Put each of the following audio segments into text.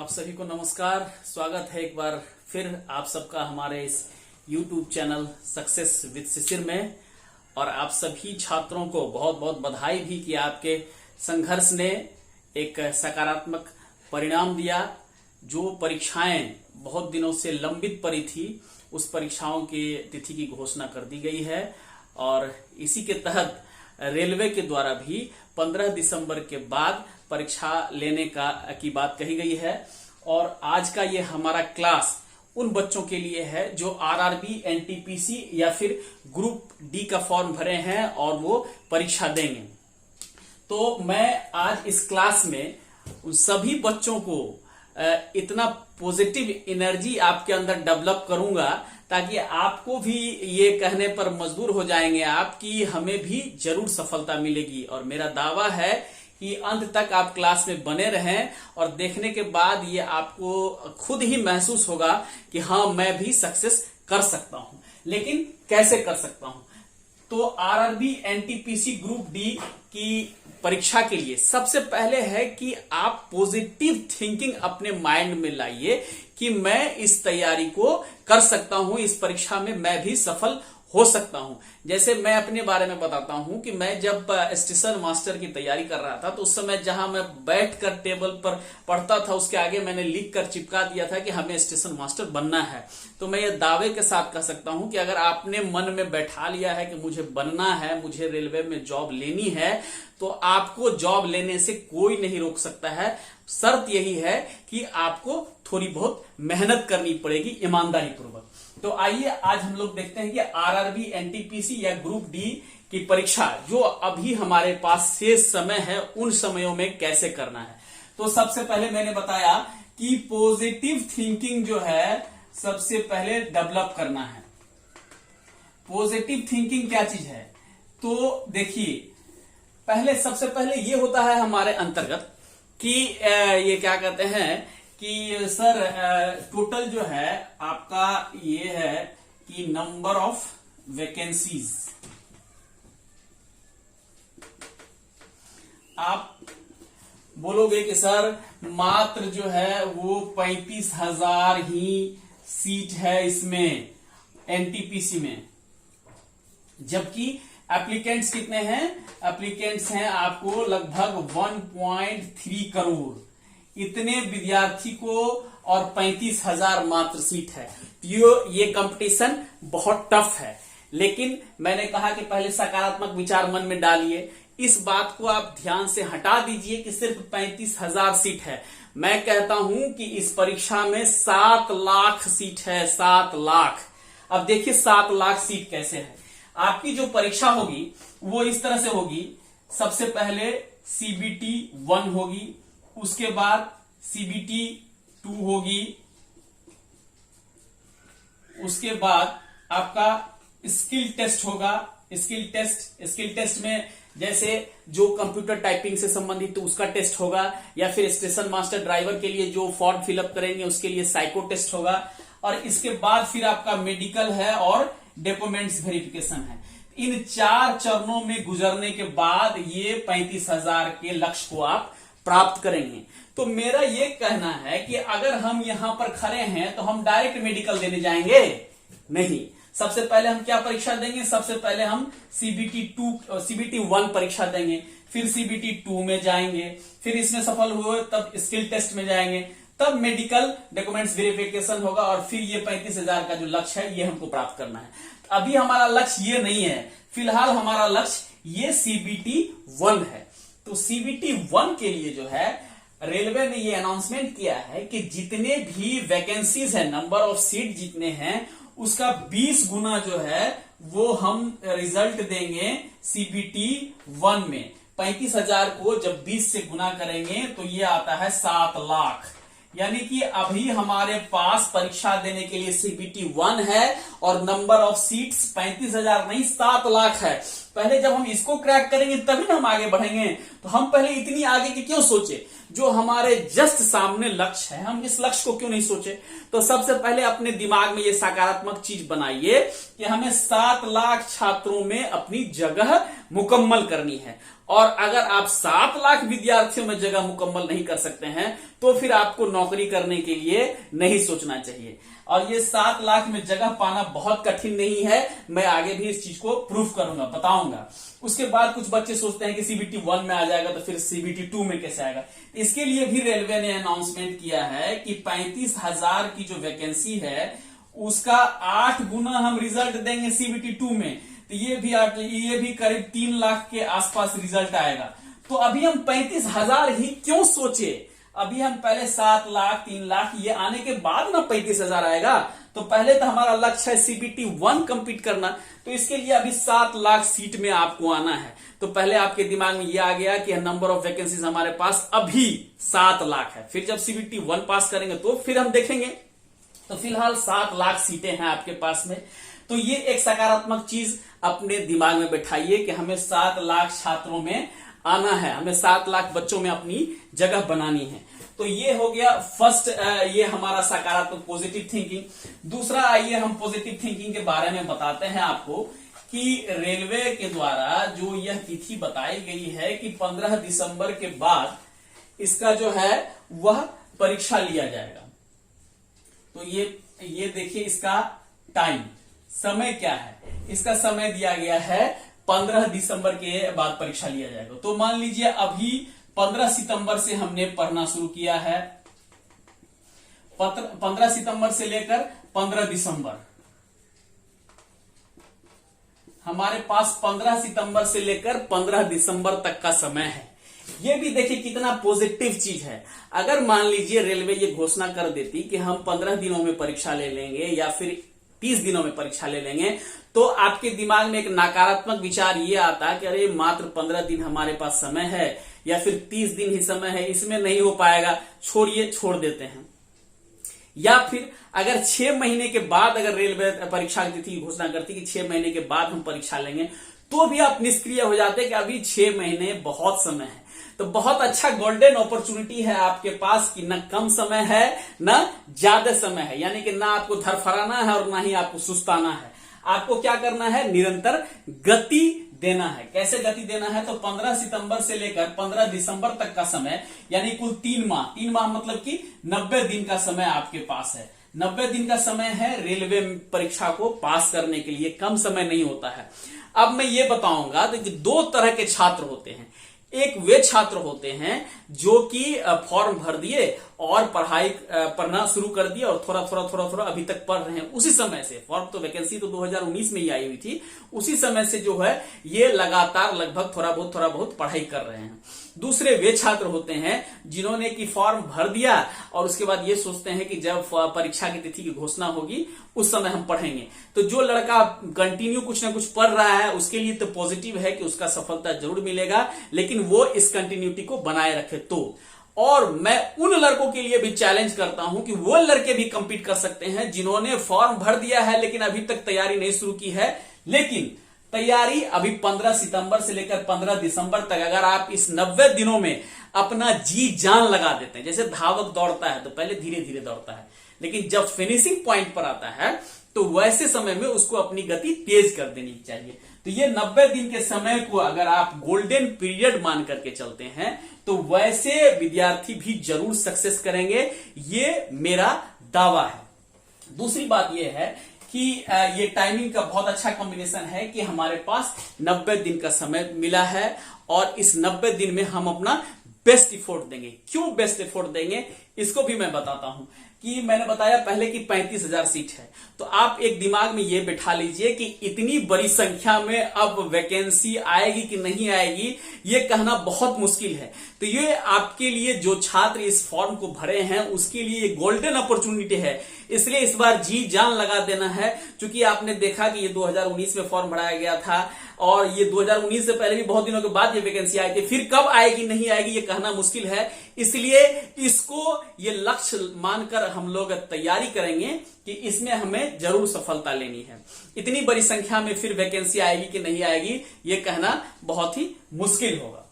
आप सभी को नमस्कार। स्वागत है एक बार फिर आप सबका हमारे इस YouTube चैनल सक्सेस विद शिशिर में। और आप सभी छात्रों को बहुत बहुत बधाई भी कि आपके संघर्ष ने एक सकारात्मक परिणाम दिया। जो परीक्षाएं बहुत दिनों से लंबित पड़ी थी उस परीक्षाओं की तिथि की घोषणा कर दी गई है और इसी के तहत रेलवे के द्वारा भी 15 दिसंबर के बाद परीक्षा लेने की बात कही गई है। और आज का ये हमारा क्लास उन बच्चों के लिए है जो आरआरबी, एनटीपीसी या फिर ग्रुप डी का फॉर्म भरे हैं और वो परीक्षा देंगे। तो मैं आज इस क्लास में उन सभी बच्चों को इतना पॉजिटिव एनर्जी आपके अंदर डेवलप करूंगा ताकि आपको भी ये कहने पर मजबूर हो जाएंगे आप कि हमें भी जरूर सफलता मिलेगी। और मेरा दावा है कि अंत तक आप क्लास में बने रहें और देखने के बाद ये आपको खुद ही महसूस होगा कि हाँ मैं भी सक्सेस कर सकता हूं। लेकिन कैसे कर सकता हूं? तो आरआरबी, एनटीपीसी, ग्रुप डी की परीक्षा के लिए सबसे पहले है कि आप पॉजिटिव थिंकिंग अपने माइंड में लाइए कि मैं इस तैयारी को कर सकता हूं, इस परीक्षा में मैं भी सफल हो सकता हूं। जैसे मैं अपने बारे में बताता हूं कि मैं जब स्टेशन मास्टर की तैयारी कर रहा था तो उस समय जहां मैं बैठकर टेबल पर पढ़ता था उसके आगे मैंने लिख कर चिपका दिया था कि हमें स्टेशन मास्टर बनना है। तो मैं ये दावे के साथ कह सकता हूं कि अगर आपने मन में बैठा लिया है कि मुझे बनना है, मुझे रेलवे में जॉब लेनी है, तो आपको जॉब लेने से कोई नहीं रोक सकता है। शर्त यही है कि आपको थोड़ी बहुत मेहनत करनी पड़ेगी ईमानदारी पूर्वक। तो आइए आज हम लोग देखते हैं कि आरआरबी, एनटीपीसी या ग्रुप डी की परीक्षा जो अभी हमारे पास शेष समय है उन समयों में कैसे करना है। तो सबसे पहले मैंने बताया कि पॉजिटिव थिंकिंग जो है सबसे पहले डेवलप करना है। पॉजिटिव थिंकिंग क्या चीज है? तो देखिए सबसे पहले ये होता है हमारे अंतर्गत कि ये क्या कहते हैं कि सर टोटल जो है आपका ये है कि नंबर ऑफ वैकेंसीज। आप बोलोगे कि सर मात्र जो है वो 35,000 ही सीट है इसमें एनटीपीसी में, जबकि एप्लीकेंट्स कितने हैं? एप्लीकेंट्स हैं आपको लगभग 1.3 करोड़। इतने विद्यार्थी को और 35,000 मात्र सीट है। ये कंपटीशन बहुत टफ है। लेकिन मैंने कहा कि पहले सकारात्मक विचार मन में डालिए। इस बात को आप ध्यान से हटा दीजिए कि सिर्फ 35,000 सीट है। मैं कहता हूं कि इस परीक्षा में 7 लाख सीट है। 7 लाख। अब देखिए 7 लाख सीट कैसे है। आपकी जो परीक्षा होगी वो इस तरह से होगी। सबसे पहले सीबीटी 1 होगी, उसके बाद सीबीटी 2 होगी, उसके बाद आपका स्किल टेस्ट होगा। स्किल टेस्ट में जैसे जो कंप्यूटर टाइपिंग से संबंधित तो उसका टेस्ट होगा, या फिर स्टेशन मास्टर ड्राइवर के लिए जो फॉर्म फिलअप करेंगे उसके लिए साइको टेस्ट होगा। और इसके बाद फिर आपका मेडिकल है और डॉक्यूमेंट्स वेरिफिकेशन है। इन 4 चरणों में गुजरने के बाद ये 35,000 के लक्ष्य को आप प्राप्त करेंगे। तो मेरा ये कहना है कि अगर हम यहां पर खड़े हैं तो हम डायरेक्ट मेडिकल देने जाएंगे नहीं। सबसे पहले हम क्या परीक्षा देंगे? सबसे पहले हम सीबीटी 1 परीक्षा देंगे, फिर सीबीटी 2 में जाएंगे, फिर इसमें सफल हुए तब स्किल टेस्ट में जाएंगे, तब मेडिकल डॉक्यूमेंट्स वेरिफिकेशन होगा और फिर ये 35,000 का जो लक्ष्य है ये हमको प्राप्त करना है। अभी हमारा लक्ष्य ये नहीं है। फिलहाल हमारा लक्ष्य ये सीबीटी 1 है। तो सीबीटी 1 के लिए जो है रेलवे ने ये अनाउंसमेंट किया है कि जितने भी वैकेंसीज है, नंबर ऑफ सीट जितने हैं उसका 20 गुना जो है वो हम रिजल्ट देंगे सीबीटी 1 में। 35,000 को जब 20 से गुना करेंगे तो ये आता है 7 लाख। यानी कि अभी हमारे पास परीक्षा देने के लिए सीबीटी 1 है और नंबर ऑफ सीट्स 35,000 नहीं 7 लाख है। पहले जब हम इसको क्रैक करेंगे तभी ना हम आगे बढ़ेंगे। तो हम पहले इतनी आगे की क्यों सोचे, जो हमारे जस्ट सामने लक्ष्य है हम इस लक्ष्य को क्यों नहीं सोचे। तो सबसे पहले अपने दिमाग में ये सकारात्मक चीज बनाइए कि हमें 7 लाख छात्रों में अपनी जगह मुकम्मल करनी है। और अगर आप 7 लाख विद्यार्थियों में जगह मुकम्मल नहीं कर सकते हैं तो फिर आपको नौकरी करने के लिए नहीं सोचना चाहिए। और ये 7 लाख में जगह पाना बहुत कठिन नहीं है, मैं आगे भी इस चीज को प्रूफ करूंगा, बताऊंगा। उसके बाद कुछ बच्चे सोचते हैं कि सीबीटी 1 में आ जाएगा तो फिर सीबीटी 2 में कैसे आएगा। इसके लिए भी रेलवे ने अनाउंसमेंट किया है कि 35,000 की जो वैकेंसी है उसका 8 गुना हम रिजल्ट देंगे सीबीटी 2 में, तो ये भी करीब 3 लाख के आसपास रिजल्ट आएगा। तो अभी हम 35,000 ही क्यों सोचे, अभी हम पहले 7 लाख 3 लाख ये आने के बाद ना 35,000 आएगा। तो पहले तो हमारा लक्ष्य है सीबीटी 1 कंप्लीट करना, तो इसके लिए अभी 7 लाख सीट में आपको आना है। तो पहले आपके दिमाग में ये आ गया कि नंबर ऑफ वैकेंसीज हमारे पास अभी 7 लाख है, फिर जब सीबीटी 1 पास करेंगे तो फिर हम देखेंगे। तो फिलहाल 7 लाख सीटें हैं आपके पास में। तो ये एक सकारात्मक चीज अपने दिमाग में बैठाइए कि हमें 7 लाख छात्रों में आना है, हमें 7 लाख बच्चों में अपनी जगह बनानी है। तो ये हो गया फर्स्ट, ये हमारा सकारात्मक पॉजिटिव थिंकिंग। दूसरा, आइए हम पॉजिटिव थिंकिंग के बारे में बताते हैं आपको कि रेलवे के द्वारा जो यह तिथि बताई गई है कि 15 दिसंबर के बाद इसका जो है वह परीक्षा लिया जाएगा। तो ये देखिए इसका टाइम, समय क्या है, इसका समय दिया गया है 15 दिसंबर के बाद परीक्षा लिया जाएगा। तो मान लीजिए अभी 15 सितंबर से हमने पढ़ना शुरू किया है, 15 सितंबर से लेकर 15 दिसंबर, हमारे पास 15 सितंबर से लेकर 15 दिसंबर तक का समय है। ये भी देखिए कितना पॉजिटिव चीज है। अगर मान लीजिए रेलवे ये घोषणा कर देती कि हम 15 दिनों में परीक्षा ले लेंगे या फिर 30 दिनों में परीक्षा ले लेंगे, तो आपके दिमाग में एक नकारात्मक विचार ये आता कि अरे मात्र 15 दिन हमारे पास समय है या फिर 30 दिन ही समय है, इसमें नहीं हो पाएगा, छोड़िए, छोड़ देते हैं। या फिर अगर 6 महीने के बाद अगर रेलवे परीक्षा की तिथि घोषणा करती कि 6 महीने के बाद हम परीक्षा लेंगे, तो भी आप निष्क्रिय हो जाते कि अभी 6 महीने बहुत समय है। तो बहुत अच्छा गोल्डन अपॉर्चुनिटी है आपके पास कि न कम समय है न ज्यादा समय है, यानी कि ना आपको धरफराना है और ना ही आपको सुस्ताना है। आपको क्या करना है, निरंतर गति देना है। कैसे गति देना है, तो 15 सितंबर से लेकर 15 दिसंबर तक का समय, यानी कुल 3 माह मतलब कि 90 दिन का समय आपके पास है। 90 दिन का समय है रेलवे परीक्षा को पास करने के लिए, कम समय नहीं होता है। अब मैं ये बताऊंगा तो कि 2 तरह के छात्र होते हैं। एक वे छात्र होते हैं जो कि फॉर्म भर दिए और पढ़ाई पढ़ना शुरू कर दिया और थोड़ा अभी तक पढ़ रहे हैं। उसी समय से फॉर्म, तो वैकेंसी तो 2019 में ही आई हुई थी, उसी समय से जो है ये लगातार लगभग थोड़ा बहुत पढ़ाई कर रहे हैं। दूसरे वे छात्र होते हैं जिन्होंने कि फॉर्म भर दिया और उसके बाद ये सोचते हैं कि जब परीक्षा की तिथि की घोषणा होगी उस समय हम पढ़ेंगे। तो जो लड़का कंटिन्यू कुछ ना कुछ पढ़ रहा है उसके लिए तो पॉजिटिव है कि उसका सफलता जरूर मिलेगा, लेकिन वो इस कंटिन्यूटी को बनाए रखे तो। और मैं उन लड़कों के लिए भी चैलेंज करता हूं कि वो लड़के भी कंपीट कर सकते हैं जिन्होंने फॉर्म भर दिया है लेकिन अभी तक तैयारी नहीं शुरू की है, लेकिन तैयारी अभी 15 सितंबर से लेकर 15 दिसंबर तक अगर आप इस 90 दिनों में अपना जी जान लगा देते हैं, जैसे धावक दौड़ता है तो पहले धीरे धीरे दौड़ता है, लेकिन जब फिनिशिंग पॉइंट पर आता है तो वैसे समय में उसको अपनी गति तेज कर देनी चाहिए। तो ये 90 दिन के समय को अगर आप गोल्डन पीरियड मान करके चलते हैं तो वैसे विद्यार्थी भी जरूर सक्सेस करेंगे, ये मेरा दावा है। दूसरी बात ये है कि ये टाइमिंग का बहुत अच्छा कॉम्बिनेशन है कि हमारे पास 90 दिन का समय मिला है और इस 90 दिन में हम अपना बेस्ट एफर्ट देंगे। क्यों बेस्ट एफर्ट देंगे इसको भी मैं बताता हूं कि मैंने बताया पहले कि 35,000 सीट है, तो आप एक दिमाग में ये बैठा लीजिए कि इतनी बड़ी संख्या में अब वैकेंसी आएगी कि नहीं आएगी ये कहना बहुत मुश्किल है। तो ये आपके लिए जो छात्र इस फॉर्म को भरे हैं उसके लिए ये गोल्डन अपॉर्चुनिटी है, इसलिए इस बार जी जान लगा देना है। क्योंकि आपने देखा कि ये 2019 में फॉर्म भराया गया था और ये 2019 से पहले भी बहुत दिनों के बाद ये वैकेंसी आई थी, फिर कब आएगी नहीं आएगी ये कहना मुश्किल है। इसलिए इसको ये लक्ष्य मानकर हम लोग तैयारी करेंगे कि इसमें हमें जरूर सफलता लेनी है। इतनी बड़ी संख्या में फिर वैकेंसी आएगी कि नहीं आएगी ये कहना बहुत ही मुश्किल होगा।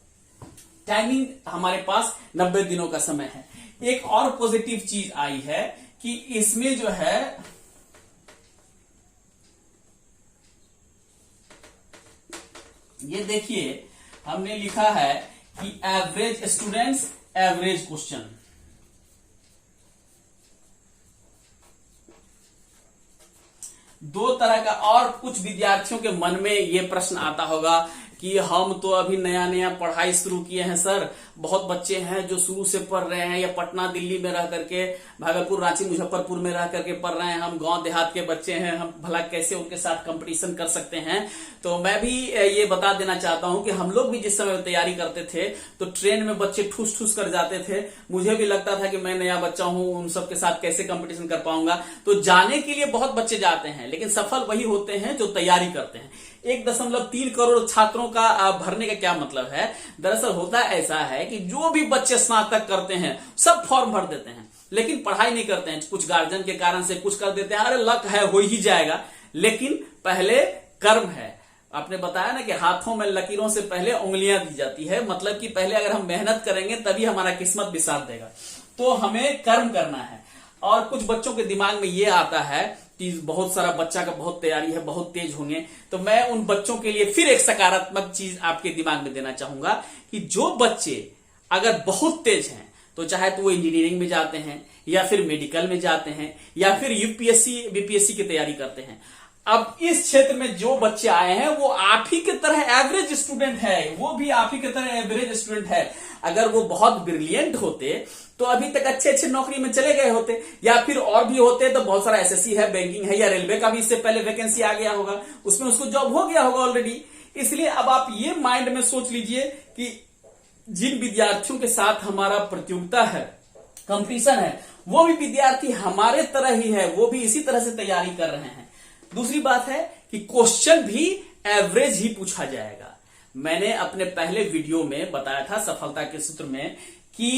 टाइमिंग हमारे पास 90 दिनों का समय है। एक और पॉजिटिव चीज आई है कि इसमें जो है ये देखिए हमने लिखा है कि एवरेज स्टूडेंट्स एवरेज क्वेश्चन। दो तरह का, और कुछ विद्यार्थियों के मन में ये प्रश्न आता होगा कि हम तो अभी नया नया पढ़ाई शुरू किए हैं सर, बहुत बच्चे हैं जो शुरू से पढ़ रहे हैं या पटना दिल्ली में रह करके, भागलपुर रांची मुजफ्फरपुर में रह करके पढ़ रहे हैं, हम गांव देहात के बच्चे हैं, हम भला कैसे उनके साथ कंपटीशन कर सकते हैं। तो मैं भी ये बता देना चाहता हूं कि हम लोग भी जिस समय तैयारी करते थे तो ट्रेन में बच्चे ठूस ठूस कर जाते थे। मुझे भी लगता था कि मैं नया बच्चा हूं, उन सबके साथ कैसे कंपटीशन कर पाऊंगा। तो जाने के लिए बहुत बच्चे जाते हैं, लेकिन सफल वही होते हैं जो तैयारी करते हैं। 1.3 करोड़ छात्रों का भरने का क्या मतलब है? दरअसल होता ऐसा है कि जो भी बच्चे स्नातक करते हैं सब फॉर्म भर देते हैं, लेकिन पढ़ाई नहीं करते हैं। कुछ गार्जियन के कारण से कुछ कर देते हैं, अरे लक है हो ही जाएगा, लेकिन पहले कर्म है। आपने बताया ना कि हाथों में लकीरों से पहले उंगलियां दी जाती है, मतलब कि पहले अगर हम मेहनत करेंगे तभी हमारा किस्मत भी साथ देगा। तो हमें कर्म करना है। और कुछ बच्चों के दिमाग में ये आता है कि बहुत सारा बच्चा का बहुत तैयारी है, बहुत तेज होंगे, तो मैं उन बच्चों के लिए फिर एक सकारात्मक चीज आपके दिमाग में देना चाहूंगा कि जो बच्चे अगर बहुत तेज हैं तो चाहे तो वो इंजीनियरिंग में जाते हैं या फिर मेडिकल में जाते हैं या फिर यूपीएससी बीपीएससी की तैयारी करते हैं। अब इस क्षेत्र में जो बच्चे आए हैं वो आप ही की तरह एवरेज स्टूडेंट है, वो भी आप ही की तरह एवरेज स्टूडेंट है। अगर वो बहुत ब्रिलियंट होते तो अभी तक अच्छे अच्छे नौकरी में चले गए होते, या फिर और भी होते तो बहुत सारा एसएससी है, बैंकिंग है, या रेलवे का भी इससे पहले वैकेंसी आ गया होगा, उसमें उसको जॉब हो गया होगा ऑलरेडी। इसलिए अब आप ये माइंड में सोच लीजिए कि जिन विद्यार्थियों के साथ हमारा प्रतियोगिता है, कंपटीशन है, वो भी विद्यार्थी हमारे तरह ही है, वो भी इसी तरह से तैयारी कर रहे हैं। दूसरी बात है कि क्वेश्चन भी एवरेज ही पूछा जाएगा। मैंने अपने पहले वीडियो में बताया था सफलता के सूत्र में कि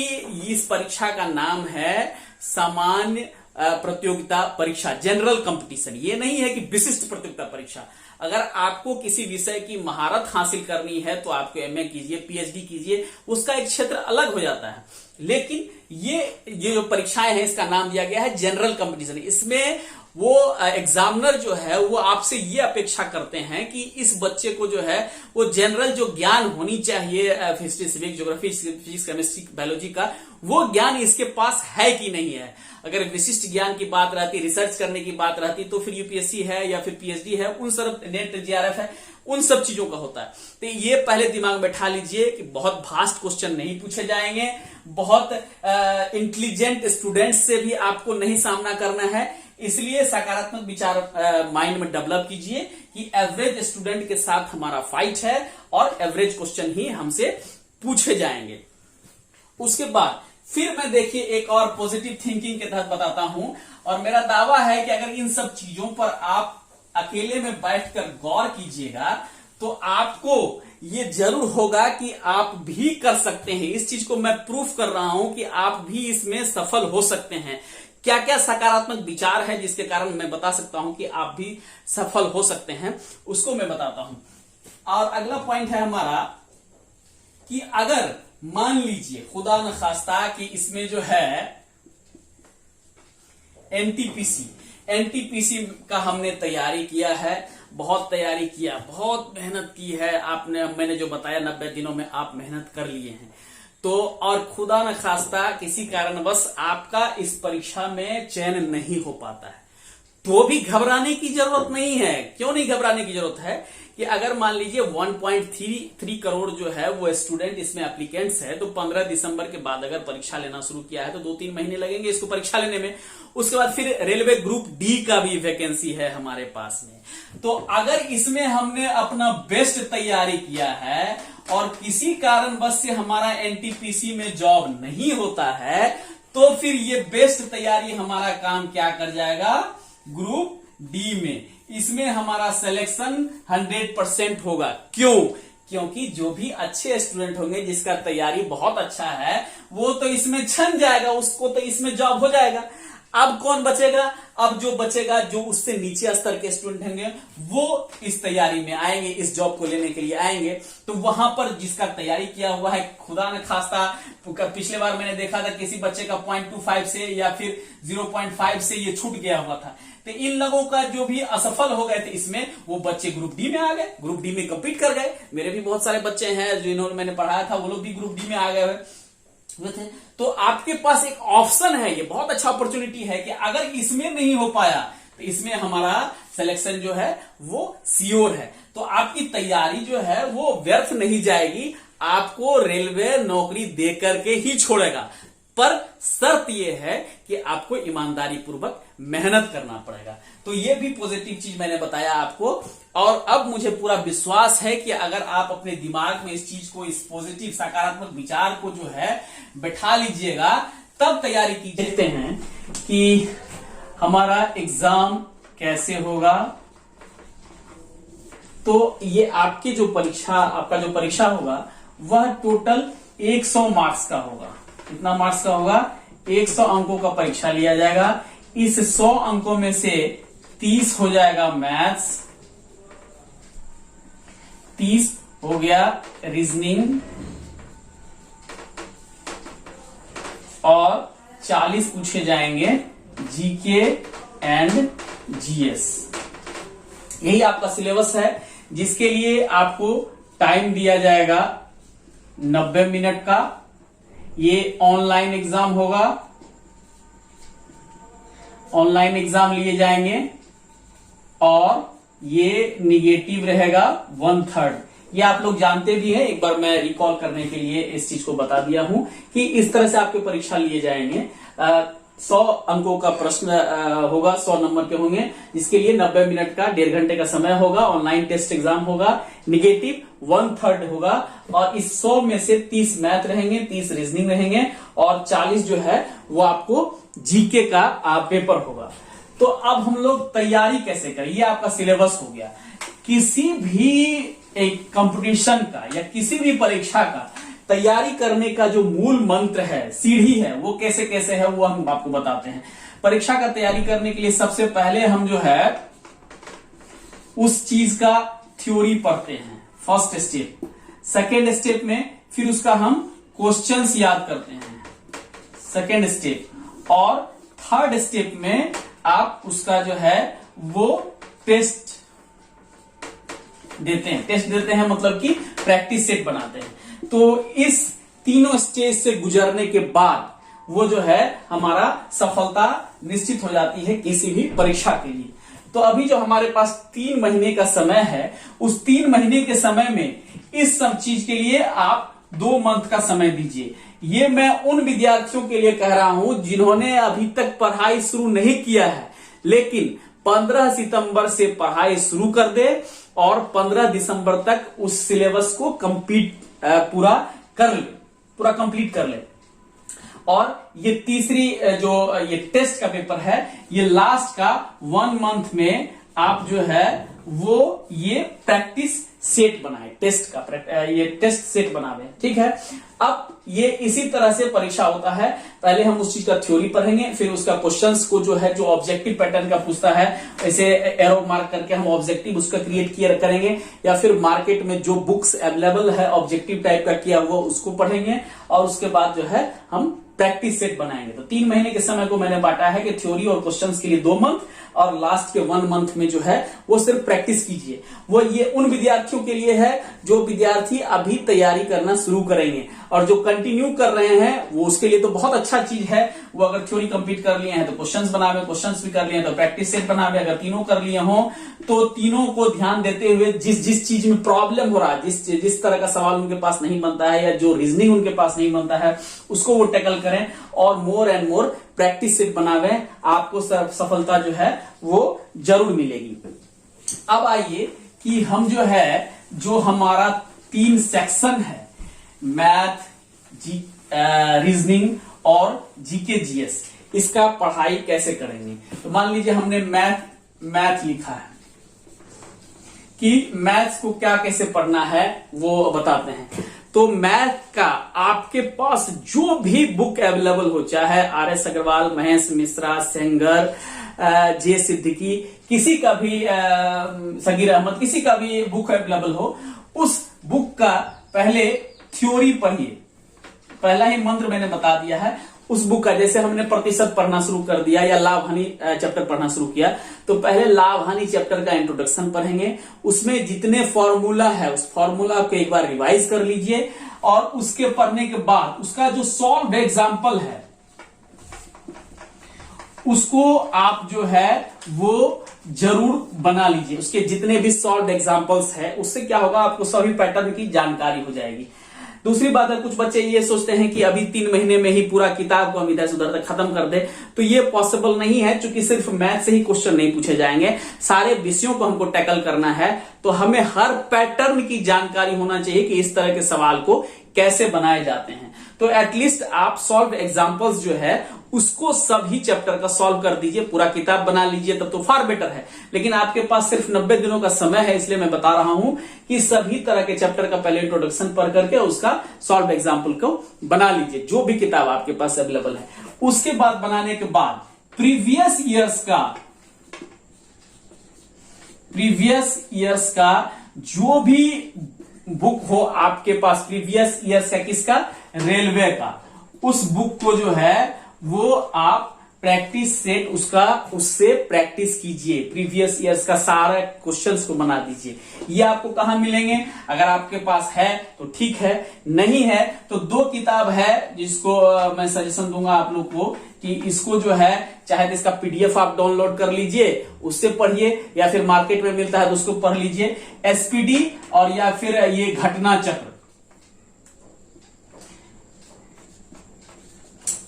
इस परीक्षा का नाम है सामान्य प्रतियोगिता परीक्षा, जनरल कंपटीशन। ये नहीं है कि विशिष्ट प्रतियोगिता परीक्षा। अगर आपको किसी विषय की महारत हासिल करनी है तो आपको एमए कीजिए, पीएचडी कीजिए, उसका एक क्षेत्र अलग हो जाता है। लेकिन ये जो परीक्षाएं हैं इसका नाम दिया गया है जनरल कंपटीशन। इसमें वो एग्जामिनर जो है वो आपसे ये अपेक्षा करते हैं कि इस बच्चे को जो है वो जनरल जो ज्ञान होनी चाहिए, history, civic, geography, physics, chemistry, biology का, वो ज्ञान इसके पास है कि नहीं है। अगर विशिष्ट ज्ञान की बात रहती, रिसर्च करने की बात रहती, तो फिर यूपीएससी है या फिर पीएचडी है, उन सब, नेट, जेआरएफ है, उन सब चीजों का होता है। तो ये पहले दिमाग में बैठा लीजिए कि बहुत भास्ट क्वेश्चन नहीं पूछे जाएंगे, बहुत इंटेलिजेंट स्टूडेंट्स से भी आपको नहीं सामना करना है। इसलिए सकारात्मक विचार माइंड में डेवलप कीजिए कि एवरेज स्टूडेंट के साथ हमारा फाइट है और एवरेज क्वेश्चन ही हमसे पूछे जाएंगे। उसके बाद फिर मैं देखिए एक और पॉजिटिव थिंकिंग के तहत बताता हूं, और मेरा दावा है कि अगर इन सब चीजों पर आप अकेले में बैठकर गौर कीजिएगा तो आपको ये जरूर होगा कि आप भी कर सकते हैं। इस चीज को मैं प्रूफ कर रहा हूं कि आप भी इसमें सफल हो सकते हैं। क्या क्या सकारात्मक विचार है जिसके कारण मैं बता सकता हूं कि आप भी सफल हो सकते हैं, उसको मैं बताता हूं। और अगला पॉइंट है हमारा कि अगर मान लीजिए खुदा न खास्ता कि इसमें जो है एनटीपीसी का हमने तैयारी किया है, बहुत तैयारी किया, बहुत मेहनत की है आपने, मैंने जो बताया 90 दिनों में आप मेहनत कर लिए हैं, तो और खुदा न खास्ता किसी कारणवश आपका इस परीक्षा में चयन नहीं हो पाता है, तो भी घबराने की जरूरत नहीं है। क्यों नहीं घबराने की जरूरत है कि अगर मान लीजिए 1.33 करोड़ जो है वो स्टूडेंट इसमें एप्लीकेंट्स है, तो 15 दिसंबर के बाद अगर परीक्षा लेना शुरू किया है तो 2-3 महीने लगेंगे इसको परीक्षा लेने में। उसके बाद फिर रेलवे ग्रुप डी का भी वैकेंसी है हमारे पास में। तो अगर इसमें हमने अपना बेस्ट तैयारी किया है और किसी कारणवश से हमारा एनटीपीसी में जॉब नहीं होता है, तो फिर ये बेस्ट तैयारी हमारा काम क्या कर जाएगा, ग्रुप डी में। इसमें हमारा सिलेक्शन 100% होगा। क्यों? क्योंकि जो भी अच्छे स्टूडेंट होंगे जिसका तैयारी बहुत अच्छा है वो तो इसमें छन जाएगा, उसको तो इसमें जॉब हो जाएगा। अब कौन बचेगा? अब जो बचेगा जो उससे नीचे स्तर के स्टूडेंट होंगे वो इस तैयारी में आएंगे, इस जॉब को लेने के लिए आएंगे। तो वहां पर जिसका तैयारी किया हुआ है, खुदा न खास्ता पिछले बार मैंने देखा था किसी बच्चे का 0.25 से या फिर 0.5 से ये छूट गया हुआ था, तो इन लोगों का जो भी असफल हो गए थे इसमें, वो बच्चे ग्रुप डी में आ गए, ग्रुप डी में कम्पीट कर गए। मेरे भी बहुत सारे बच्चे हैं जिन्होंने मैंने पढ़ाया था, वो लोग भी ग्रुप डी में आ गए थे। तो आपके पास एक ऑप्शन है, ये बहुत अच्छा अपॉर्चुनिटी है कि अगर इसमें नहीं हो पाया तो इसमें हमारा सिलेक्शन जो है वो सियोर है। तो आपकी तैयारी जो है वो व्यर्थ नहीं जाएगी, आपको रेलवे नौकरी दे करके ही छोड़ेगा। पर शर्त यह है कि आपको ईमानदारी पूर्वक मेहनत करना पड़ेगा। तो यह भी पॉजिटिव चीज मैंने बताया आपको, और अब मुझे पूरा विश्वास है कि अगर आप अपने दिमाग में इस चीज को, इस पॉजिटिव सकारात्मक विचार को जो है बैठा लीजिएगा, तब तैयारी कीजिए। देखते हैं कि हमारा एग्जाम कैसे होगा। तो ये आपकी जो परीक्षा, आपका जो परीक्षा होगा वह टोटल 100 मार्क्स का होगा। कितना मार्क्स का होगा? 100 अंकों का परीक्षा लिया जाएगा। इस 100 अंकों में से 30 हो जाएगा मैथ्स, 30 हो गया रीजनिंग, और 40 पूछे जाएंगे जीके एंड जीएस। यही आपका सिलेबस है, जिसके लिए आपको टाइम दिया जाएगा 90 मिनट का। ये ऑनलाइन एग्जाम होगा, ऑनलाइन एग्जाम लिए जाएंगे, और ये निगेटिव रहेगा 1/3। ये आप लोग जानते भी हैं, एक बार मैं रिकॉल करने के लिए इस चीज को बता दिया हूं कि इस तरह से आपके परीक्षा लिए जाएंगे। 100 अंकों का प्रश्न होगा, 100 नंबर के होंगे, जिसके लिए 90 मिनट का 1.5 घंटे का समय होगा। ऑनलाइन टेस्ट एग्जाम होगा, निगेटिव 1/3 होगा, और इस 100 में से 30 मैथ रहेंगे, 30 रीजनिंग रहेंगे, और 40 जो है वो आपको जीके का पेपर होगा। तो अब हम लोग तैयारी कैसे करें, ये आपका सिलेबस हो गया। किसी भी एक कंपटीशन का या किसी भी परीक्षा का तैयारी करने का जो मूल मंत्र है, सीढ़ी है, वो कैसे कैसे है वो हम आपको बताते हैं। परीक्षा का तैयारी करने के लिए सबसे पहले हम जो है उस चीज का थ्योरी पढ़ते हैं, फर्स्ट स्टेप। सेकेंड स्टेप में फिर उसका हम क्वेश्चंस याद करते हैं, सेकेंड स्टेप। और थर्ड स्टेप में आप उसका जो है वो टेस्ट देते हैं। टेस्ट देते हैं मतलब कि प्रैक्टिस सेट बनाते हैं। तो इस तीनों स्टेज से गुजरने के बाद वो जो है हमारा सफलता निश्चित हो जाती है किसी भी परीक्षा के लिए। तो अभी जो हमारे पास 3 महीने का समय है, उस 3 महीने के समय में इस सब चीज के लिए आप 2 मंथ का समय दीजिए। ये मैं उन विद्यार्थियों के लिए कह रहा हूं जिन्होंने अभी तक पढ़ाई शुरू नहीं किया है, लेकिन 15 सितंबर से पढ़ाई शुरू कर दे और 15 दिसंबर तक उस सिलेबस को पूरा कंप्लीट कर ले। और ये तीसरी जो ये टेस्ट का पेपर है, ये लास्ट का 1 मंथ में आप जो है वो ये प्रैक्टिस सेट बनाए, टेस्ट का ये टेस्ट सेट बनावे, ठीक है। अब ये इसी तरह से परीक्षा होता है। पहले हम उस चीज का थ्योरी पढ़ेंगे, फिर उसका क्वेश्चंस को जो है जो ऑब्जेक्टिव पैटर्न का पूछता है, ऐसे एरो मार्क करके हम ऑब्जेक्टिव उसका क्रिएट करेंगे, या फिर मार्केट में जो बुक्स अवेलेबल है ऑब्जेक्टिव टाइप का किया हुआ उसको पढ़ेंगे, और उसके बाद जो है हम प्रैक्टिस सेट बनाएंगे। तो 3 महीने के समय को मैंने बांटा है कि थ्योरी और क्वेश्चंस के लिए 2 मंथ, और लास्ट के 1 मंथ में जो है वो सिर्फ प्रैक्टिस कीजिए। वो ये उन विद्यार्थियों के लिए है जो विद्यार्थी अभी तैयारी करना शुरू करेंगे, और जो कंटिन्यू कर रहे हैं वो उसके लिए तो बहुत अच्छा चीज है। वो अगर थ्योरी कंप्लीट कर लिए हैं तो क्वेश्चंस बनावे, क्वेश्चंस भी कर लिए हैं तो प्रैक्टिस सेट बनावे। अगर तीनों कर लिए हों तो तीनों को ध्यान देते हुए जिस चीज में प्रॉब्लम हो रहा है, जिस तरह का सवाल उनके पास नहीं बनता है, या जो रीजनिंग उनके पास नहीं बनता है, उसको वो टैकल करें, और more and more practice set बनावे। आपको सफलता जो है वो जरूर मिलेगी। अब आइए कि हम जो है, जो हमारा 3 सेक्शन है, मैथ, रीजनिंग और जीके जीएस, इसका पढ़ाई कैसे करेंगे। तो मान लीजिए हमने मैथ लिखा है, कि मैथ्स को क्या कैसे पढ़ना है वो बताते हैं। तो मैथ का आपके पास जो भी बुक अवेलेबल हो, चाहे आर.एस. अग्रवाल, महेश मिश्रा, सेंगर, जे सिद्दीकी, किसी का भी सगीर अहमद, किसी का भी बुक अवेलेबल हो, उस बुक का पहले थ्योरी पढ़िए। पहला ही मंत्र मैंने बता दिया है उस बुक का। जैसे हमने प्रतिशत पढ़ना शुरू कर दिया या लाभ हानि चैप्टर पढ़ना शुरू किया, तो पहले लाभ हानि चैप्टर का इंट्रोडक्शन पढ़ेंगे। उसमें जितने फॉर्मूला है उस फॉर्मूला को एक बार रिवाइज कर लीजिए, और उसके पढ़ने के बाद उसका जो सॉल्व एग्जाम्पल है उसको आप जो है वो जरूर बना लीजिए। उसके जितने भी सॉल्व एग्जाम्पल्स है, उससे क्या होगा, आपको सभी पैटर्न की जानकारी हो जाएगी। दूसरी बात है, कुछ बच्चे ये सोचते हैं कि अभी 3 महीने में ही पूरा किताब को हम इधर से उधर तक खत्म कर दे, तो ये पॉसिबल नहीं है, क्योंकि सिर्फ मैथ से ही क्वेश्चन नहीं पूछे जाएंगे, सारे विषयों को हमको टैकल करना है। तो हमें हर पैटर्न की जानकारी होना चाहिए कि इस तरह के सवाल को कैसे बनाए जाते हैं। तो एटलीस्ट आप सॉल्व एग्जाम्पल्स जो है उसको सभी चैप्टर का सॉल्व कर दीजिए, पूरा किताब बना लीजिए, तब तो फार बेटर है। लेकिन आपके पास सिर्फ 90 दिनों का समय है, इसलिए मैं बता रहा हूं कि सभी तरह के चैप्टर का पहले इंट्रोडक्शन पढ़ करके उसका सॉल्व एग्जाम्पल को बना लीजिए, जो भी किताब आपके पास अवेलेबल है। उसके बाद बनाने के बाद प्रीवियस ईयर्स का जो भी बुक हो आपके पास, प्रीवियस ईयर्स का, किसका, रेलवे का, उस बुक को जो है वो आप प्रैक्टिस सेट उससे प्रैक्टिस कीजिए। प्रीवियस ईयर्स का सारा क्वेश्चंस को बना दीजिए। ये आपको कहां मिलेंगे, अगर आपके पास है तो ठीक है, नहीं है तो 2 किताब है जिसको मैं सजेशन दूंगा आप लोग को कि इसको जो है चाहे तो इसका पीडीएफ आप डाउनलोड कर लीजिए, उससे पढ़िए, या फिर मार्केट में मिलता है तो उसको पढ़ लीजिए, एसपीडी और या फिर ये घटना चक्र।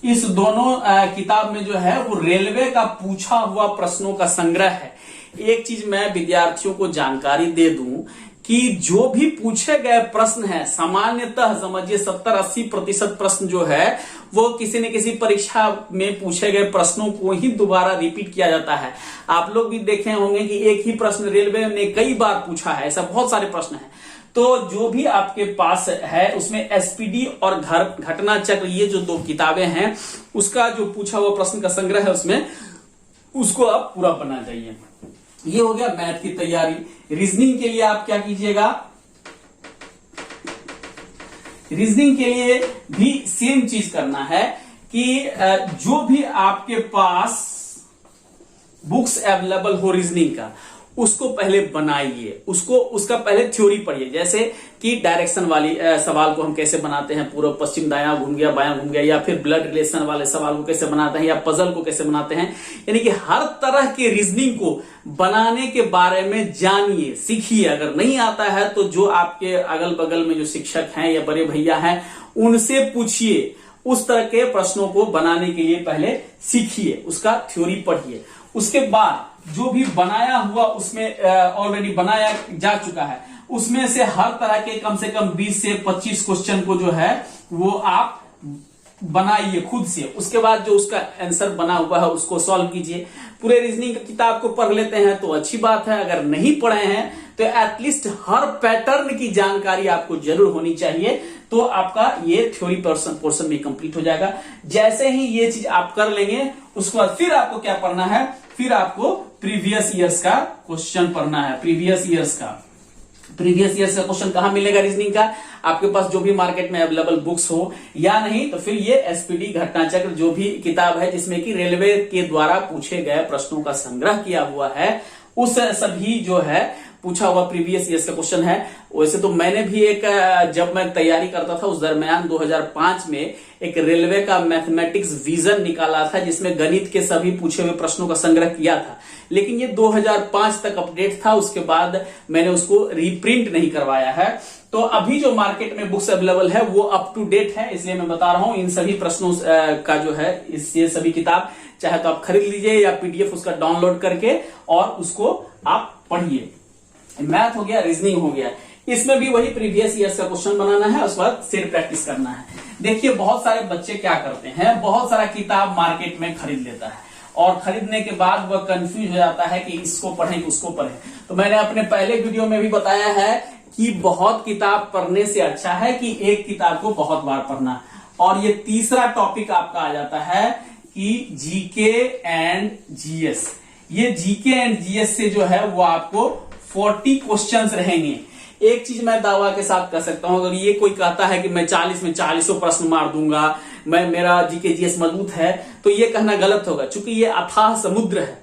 इस दोनों किताब में जो है वो रेलवे का पूछा हुआ प्रश्नों का संग्रह है। एक चीज मैं विद्यार्थियों को जानकारी दे दूं कि जो भी पूछे गए प्रश्न है, सामान्यतः समझिए 70-80% प्रश्न जो है वो किसी न किसी परीक्षा में पूछे गए प्रश्नों को ही दोबारा रिपीट किया जाता है। आप लोग भी देखे होंगे कि एक ही प्रश्न रेलवे ने कई बार पूछा है, ऐसा बहुत सारे प्रश्न हैं। तो जो भी आपके पास है उसमें एसपीडी और घटना चक्र, ये जो 2 किताबें हैं, उसका जो पूछा हुआ प्रश्न का संग्रह है उसमें उसको आप पूरा बना जाइए। ये हो गया मैथ की तैयारी। रीजनिंग के लिए आप क्या कीजिएगा, रीजनिंग के लिए भी सेम चीज करना है कि जो भी आपके पास बुक्स अवेलेबल हो रीजनिंग का, उसको पहले बनाइए, उसका पहले थ्योरी पढ़िए। जैसे कि डायरेक्शन वाली सवाल को हम कैसे बनाते हैं, पूर्व पश्चिम, दायां घूम गया, बायां घूम गया, या फिर ब्लड रिलेशन वाले सवाल को कैसे बनाते हैं, या पजल को कैसे बनाते हैं। यानी कि हर तरह के रीजनिंग को बनाने के बारे में जानिए, सीखिए। अगर नहीं आता है तो जो आपके अगल बगल में जो शिक्षक हैं या बड़े भैया हैं उनसे पूछिए। उस तरह के प्रश्नों को बनाने के लिए पहले सीखिए, उसका थ्योरी पढ़िए। उसके बाद जो भी बनाया हुआ उसमें ऑलरेडी बनाया जा चुका है, उसमें से हर तरह के कम से कम 20 से 25 क्वेश्चन को जो है वो आप बनाइए खुद से। उसके बाद जो उसका आंसर बना हुआ है उसको सॉल्व कीजिए। पूरे रीजनिंग की किताब को पढ़ लेते हैं तो अच्छी बात है, अगर नहीं पढ़े हैं तो एटलीस्ट हर पैटर्न की जानकारी आपको जरूर होनी चाहिए, तो आपका ये थ्योरी पोर्शन भी कंप्लीट हो जाएगा। जैसे ही ये चीज आप कर लेंगे उसके बाद फिर आपको क्या पढ़ना है, फिर आपको प्रीवियस ईयर्स का क्वेश्चन पढ़ना है। प्रीवियस ईयर्स का क्वेश्चन कहां मिलेगा रीजनिंग का, आपके पास जो भी मार्केट में अवेलेबल बुक्स हो, या नहीं तो फिर ये एसपीडी घटना चक्र जो भी किताब है जिसमें कि रेलवे के द्वारा पूछे गए प्रश्नों का संग्रह किया हुआ है, उस सभी जो है पूछा हुआ प्रीवियस ईयर्स का क्वेश्चन है। वैसे तो मैंने भी एक, जब मैं तैयारी करता था उस दरमियान 2005 में एक रेलवे का मैथमेटिक्स विजन निकाला था जिसमें गणित के सभी पूछे हुए प्रश्नों का संग्रह किया था, लेकिन ये 2005 तक अपडेट था। उसके बाद मैंने उसको रीप्रिंट नहीं करवाया है। तो अभी जो मार्केट में बुक्स अवेलेबल है वो अप टू डेट है, इसलिए मैं बता रहा हूं इन सभी प्रश्नों का जो है ये सभी किताब चाहे तो आप खरीद लीजिए या पीडीएफ उसका डाउनलोड करके और उसको आप पढ़िए। मैथ हो गया, रीजनिंग हो गया, इसमें भी वही प्रीवियस ईयर्स का क्वेश्चन बनाना है, उसके बाद सेट प्रैक्टिस करना है। देखिए बहुत सारे बच्चे क्या करते हैं, बहुत सारा किताब मार्केट में खरीद लेता है और खरीदने के बाद वह कंफ्यूज हो जाता है कि इसको पढ़ें कि उसको पढ़ें। तो मैंने अपने पहले वीडियो में भी बताया है कि बहुत किताब पढ़ने से अच्छा है कि एक किताब को बहुत बार पढ़ना। और ये तीसरा टॉपिक आपका आ जाता है कि जीके एंड जीएस। ये जीके एंड जीएस से जो है वो आपको 40 क्वेश्चंस रहेंगे। एक चीज मैं दावा के साथ कह सकता हूं, अगर ये कोई कहता है कि मैं 40 में 40 प्रश्न मार दूंगा, मेरा जीके जीएस मजबूत है, तो ये कहना गलत होगा। चूंकि ये अथाह समुद्र है,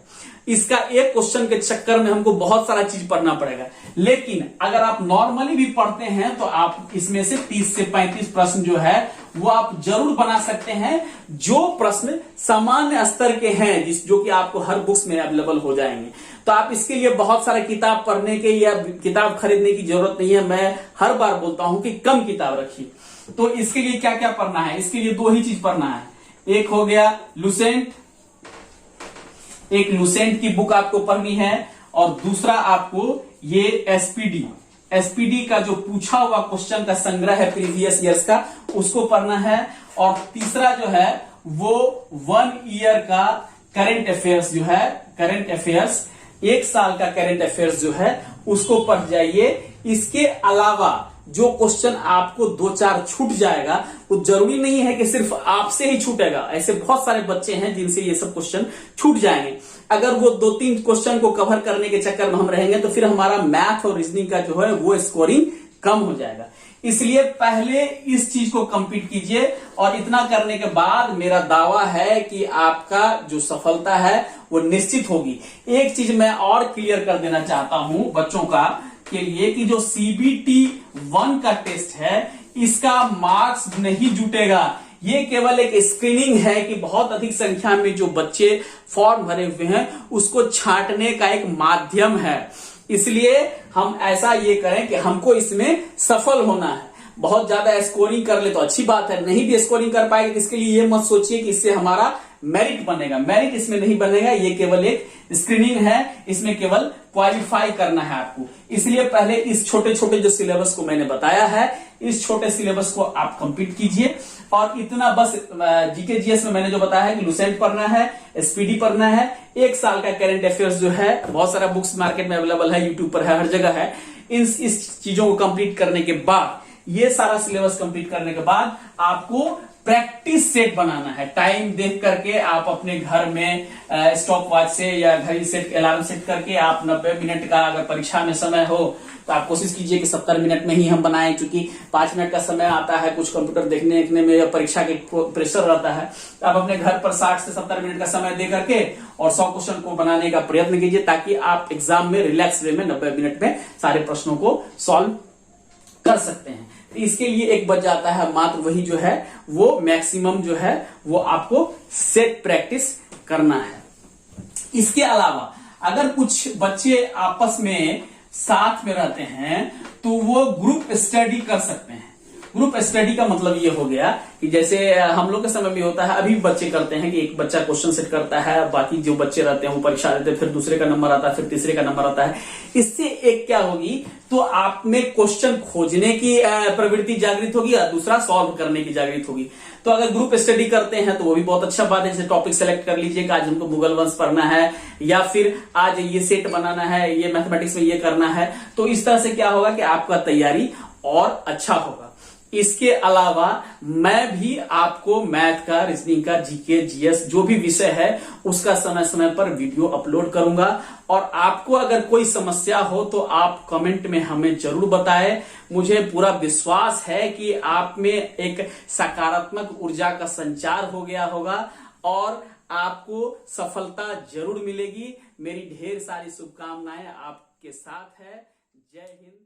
इसका एक क्वेश्चन के चक्कर में हमको बहुत सारा चीज पढ़ना पड़ेगा। लेकिन अगर आप नॉर्मली भी पढ़ते हैं तो आप इसमें से 30 से 35 प्रश्न जो है वो आप जरूर बना सकते हैं, जो प्रश्न सामान्य स्तर के हैं, जो कि आपको हर बुक्स में अवेलेबल हो जाएंगे। तो आप इसके लिए बहुत सारा किताब पढ़ने के या किताब खरीदने की जरूरत नहीं है। मैं हर बार बोलता हूं कि कम किताब रखिए। तो इसके लिए क्या क्या पढ़ना है? इसके लिए 2 ही चीज पढ़ना है। एक हो गया लुसेंट, एक लुसेंट की बुक आपको पढ़नी है, और दूसरा आपको ये एसपीडी का जो पूछा हुआ क्वेश्चन का संग्रह है प्रीवियस ईयर्स का, उसको पढ़ना है। और तीसरा जो है वो 1 ईयर का करंट अफेयर्स जो है, करंट अफेयर्स 1 साल का करंट अफेयर्स जो है उसको पढ़ जाइए। इसके अलावा जो क्वेश्चन आपको 2-4 छूट जाएगा, वो जरूरी नहीं है कि सिर्फ आपसे ही छूटेगा। ऐसे बहुत सारे बच्चे हैं जिनसे ये सब क्वेश्चन छूट जाएंगे। अगर वो 2-3 क्वेश्चन को कवर करने के चक्कर में हम रहेंगे तो फिर हमारा मैथ और रीजनिंग का जो है वो स्कोरिंग कम हो जाएगा। इसलिए पहले इस चीज को कंप्लीट कीजिए, और इतना करने के बाद मेरा दावा है कि आपका जो सफलता है वो निश्चित होगी। एक चीज मैं और क्लियर कर देना चाहता हूं बच्चों का के लिए कि जो CBT 1 का टेस्ट है, इसका मार्क्स नहीं जुटेगा। ये केवल एक स्क्रीनिंग है कि बहुत अधिक संख्या में जो बच्चे फॉर्म भरे हुए हैं उसको छांटने का एक माध्यम है। इसलिए हम ऐसा ये करें कि हमको इसमें सफल होना है। बहुत ज्यादा स्कोरिंग कर ले तो अच्छी बात है, नहीं भी स्कोरिंग कर पाएंगे तो इसके लिए ये मत सोचिए कि इससे हमारा मेरिट बनेगा। मेरिट इसमें नहीं बनेगा, ये केवल एक स्क्रीनिंग है, इसमें केवल क्वालिफाई करना है आपको। इसलिए पहले इस छोटे छोटे जो सिलेबस को मैंने बताया है, इस छोटे सिलेबस को आप कंप्लीट कीजिए। और इतना बस जीके जीएस में मैंने जो बताया है कि लुसेंट पढ़ना है, एसपीडी पढ़ना है, 1 साल का करंट अफेयर्स जो है, बहुत सारा बुक्स मार्केट में अवेलेबल है, यूट्यूब पर है, हर जगह है। इस चीजों को कंप्लीट करने के बाद, ये सारा सिलेबस कंप्लीट करने के बाद आपको प्रैक्टिस सेट बनाना है। टाइम देख करके आप अपने घर में स्टॉप वॉच से या घड़ी सेट, अलार्म सेट करके आप 90 मिनट का, अगर परीक्षा में समय हो तो आप कोशिश कीजिए कि 70 मिनट में ही हम बनाएं, क्योंकि 5 मिनट का समय आता है कुछ कंप्यूटर देखने में या परीक्षा के प्रेशर रहता है। तो आप अपने घर पर 60 से 70 मिनट का समय दे करके और 100 क्वेश्चन को बनाने का प्रयत्न कीजिए, ताकि आप एग्जाम में रिलैक्स वे में 90 मिनट में सारे प्रश्नों को सॉल्व कर सकते हैं। इसके लिए एक बच जाता है मात्र, वही जो है वो मैक्सिमम जो है वो आपको सेट प्रैक्टिस करना है। इसके अलावा अगर कुछ बच्चे आपस में साथ में रहते हैं तो वो ग्रुप स्टडी कर सकते हैं। ग्रुप स्टडी का मतलब ये हो गया कि जैसे हम लोग के समय में होता है, अभी बच्चे करते हैं कि एक बच्चा क्वेश्चन सेट करता है, बाकी जो बच्चे रहते हैं वो परीक्षा देते हैं, फिर दूसरे का नंबर आता है, फिर तीसरे का नंबर आता है। इससे एक क्या होगी, तो आप में क्वेश्चन खोजने की प्रवृत्ति जागृत होगी और दूसरा सॉल्व करने की जागृत होगी। तो अगर ग्रुप स्टडी करते हैं तो वो भी बहुत अच्छा बात है। जैसे टॉपिक सेलेक्ट कर लीजिए कि आज हमको मुगल वंश पढ़ना है, या फिर आज ये सेट बनाना है, ये मैथमेटिक्स में ये करना है। तो इस तरह से क्या होगा कि आपका तैयारी और अच्छा होगा। इसके अलावा मैं भी आपको मैथ का, रीजनिंग का, जीके, जीएस जो भी विषय है उसका समय समय पर वीडियो अपलोड करूंगा। और आपको अगर कोई समस्या हो तो आप कमेंट में हमें जरूर बताएं। मुझे पूरा विश्वास है कि आप में एक सकारात्मक ऊर्जा का संचार हो गया होगा और आपको सफलता जरूर मिलेगी। मेरी ढेर सारी शुभकामनाएं आपके साथ है। जय हिंद।